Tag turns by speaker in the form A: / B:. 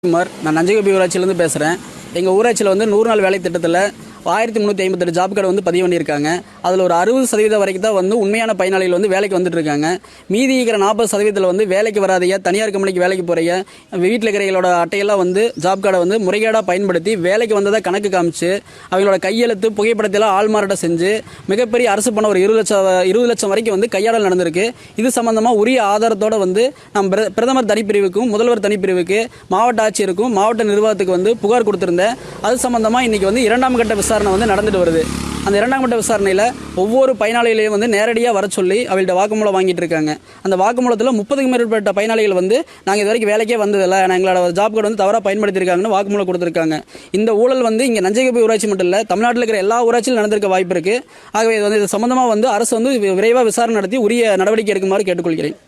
A: குமார், நான் நஞ்சைக்குப்பி ஊராட்சியிலேருந்து பேசுகிறேன். எங்கள் ஊராட்சியில் 100 நாள் வேலை திட்டத்தில் 1358 ஜாப் கார்டு பதிவு பண்ணியிருக்காங்க. அதில் ஒரு 60% வரைக்கும் தான் உண்மையான பயனாளிகள் வேலைக்கு வந்துட்டு இருக்காங்க. மீதி இருக்கிற 40% வேலைக்கு வராதைய தனியார் கம்பெனிக்கு வேலைக்கு போகிறீங்க, வீட்டில் இருக்கிறவங்களோட அட்டையெல்லாம் ஜாப் கார்டை முறைகேடாக பயன்படுத்தி வேலைக்கு வந்ததை கணக்கு காமிச்சு அவங்களோட கையெழுத்து புகைப்படத்தெல்லாம் ஆள்மாறாட்டம் செஞ்சு மிகப்பெரிய அரசு பணம் ஒரு 20 லட்சம் வரைக்கும் கையாடல் நடந்திருக்கு. இது சம்பந்தமாக உரிய ஆதாரத்தோடு நம்ம பிரதமர் தனிப்பிரிவுக்கும் முதல்வர் தனிப்பிரிவுக்கு மாவட்ட ஆட்சியருக்கும் மாவட்ட நிர்வாகத்துக்கு புகார் கொடுத்திருந்தேன். அது சம்பந்தமாக இன்னைக்கு 2ஆம் கட்ட விசாரணை நடந்துட்டு வருது. அந்த 2ஆம் கட்ட விசாரணையில் ஒவ்வொரு பயனாளிகளையும் நேரடியாக வர சொல்லி அவள்கிட்ட வாக்குமூலம் வாங்கிட்டு இருக்காங்க. அந்த வாக்குமூலத்தில் 30க்கும் மேற்பட்ட பயனாளிகள் நாங்கள் இது வரைக்கும் வேலைக்கே வந்ததில்லை, எங்களோட ஜாப் கார்டு தவறாக பயன்படுத்தியிருக்காங்கன்னு வாக்குமூலம் கொடுத்துருக்காங்க. இந்த ஊழல் இங்கே நஞ்சைக்குப்பி ஊராட்சி மட்டும் இல்லை, தமிழ்நாட்டில் இருக்கிற எல்லா ஊராட்சியிலும் நடந்திருக்க வாய்ப்பு இருக்குது. ஆகவே இது சம்பந்தமாக அரசு விரைவாக விசாரணை நடத்தி உரிய நடவடிக்கை எடுக்குமாறு கேட்டுக்கொள்கிறேன்.